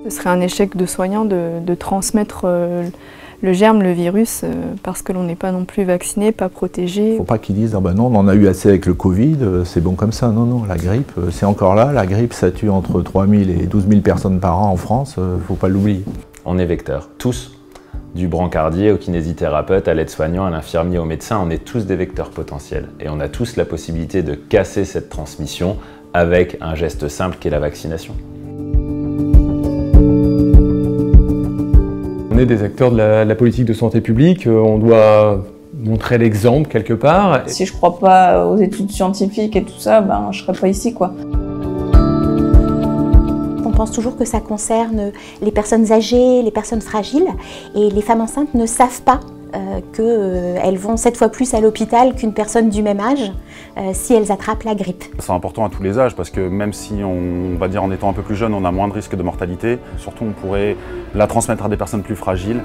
Ce serait un échec de soignant de transmettre le germe, le virus, parce que l'on n'est pas non plus vacciné, pas protégé. Il ne faut pas qu'ils disent « ah ben non, on en a eu assez avec le Covid, c'est bon comme ça ». Non, non, la grippe, c'est encore là. La grippe, ça tue entre 3 000 et 12 000 personnes par an en France, il ne faut pas l'oublier. On est vecteurs, tous. Du brancardier au kinésithérapeute, à l'aide-soignant, à l'infirmier, au médecin, on est tous des vecteurs potentiels. Et on a tous la possibilité de casser cette transmission avec un geste simple qu'est la vaccination. On est des acteurs de la politique de santé publique, on doit montrer l'exemple quelque part. Si je ne crois pas aux études scientifiques et tout ça, ben, je ne serais pas ici, quoi. On pense toujours que ça concerne les personnes âgées, les personnes fragiles, et les femmes enceintes ne savent pas qu'elles vont 7 fois plus à l'hôpital qu'une personne du même âge si elles attrapent la grippe. C'est important à tous les âges parce que même si on va dire en étant un peu plus jeune, on a moins de risques de mortalité, surtout on pourrait la transmettre à des personnes plus fragiles.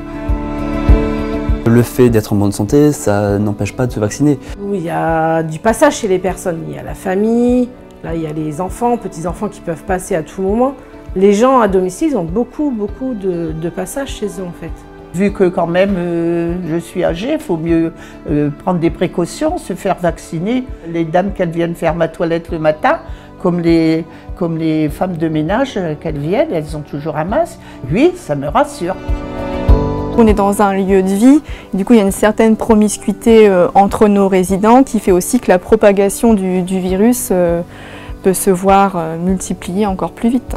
Le fait d'être en bonne santé, ça n'empêche pas de se vacciner. Il y a du passage chez les personnes, il y a la famille, là il y a les enfants, petits-enfants qui peuvent passer à tout moment. Les gens à domicile ont beaucoup de passages chez eux en fait. Vu que quand même je suis âgée, il faut mieux prendre des précautions, se faire vacciner. Les dames qu'elles viennent faire ma toilette le matin, comme les femmes de ménage qu'elles viennent, elles ont toujours un masque. Oui, ça me rassure. On est dans un lieu de vie, du coup il y a une certaine promiscuité entre nos résidents qui fait aussi que la propagation du virus peut se voir multiplier encore plus vite.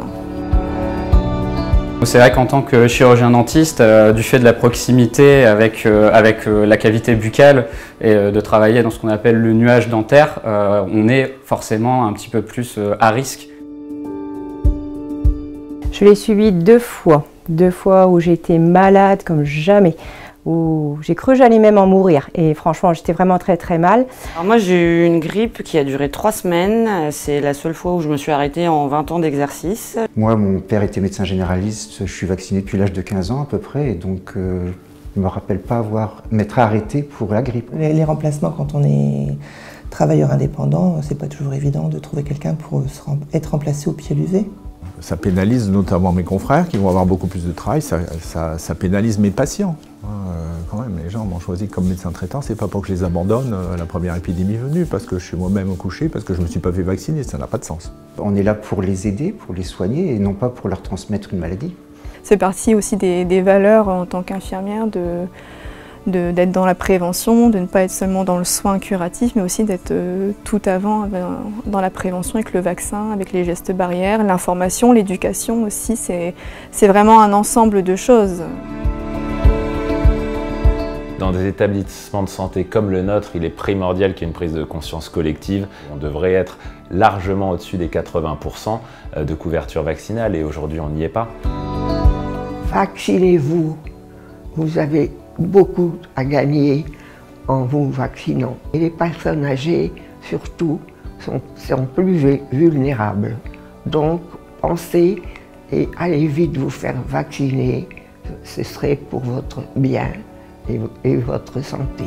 C'est vrai qu'en tant que chirurgien dentiste, du fait de la proximité avec la cavité buccale et de travailler dans ce qu'on appelle le nuage dentaire, on est forcément un petit peu plus à risque. Je l'ai suivi 2 fois où j'ai été malade comme jamais, où j'ai cru que j'allais même en mourir et franchement j'étais vraiment très mal. Alors moi j'ai eu une grippe qui a duré 3 semaines, c'est la seule fois où je me suis arrêtée en 20 ans d'exercice. Moi mon père était médecin généraliste, je suis vacciné depuis l'âge de 15 ans à peu près et donc je ne me rappelle pas m'être arrêté pour la grippe. Les remplacements quand on est travailleur indépendant, c'est pas toujours évident de trouver quelqu'un pour être remplacé au pied levé. Ça pénalise notamment mes confrères qui vont avoir beaucoup plus de travail, ça pénalise mes patients. Quand même, les gens m'ont choisi comme médecin traitant, c'est pas pour que je les abandonne à la première épidémie venue, parce que je suis moi-même au coucher, parce que je ne me suis pas fait vacciner, ça n'a pas de sens. On est là pour les aider, pour les soigner, et non pas pour leur transmettre une maladie. C'est partie aussi des valeurs en tant qu'infirmière d'être dans la prévention, de ne pas être seulement dans le soin curatif, mais aussi d'être tout avant dans la prévention avec le vaccin, avec les gestes barrières, l'information, l'éducation aussi, c'est vraiment un ensemble de choses. Dans des établissements de santé comme le nôtre, il est primordial qu'il y ait une prise de conscience collective. On devrait être largement au-dessus des 80% de couverture vaccinale et aujourd'hui on n'y est pas. Vaccinez-vous, vous avez beaucoup à gagner en vous vaccinant. Et les personnes âgées, surtout, sont plus vulnérables. Donc, pensez et allez vite vous faire vacciner. Ce serait pour votre bien et votre santé.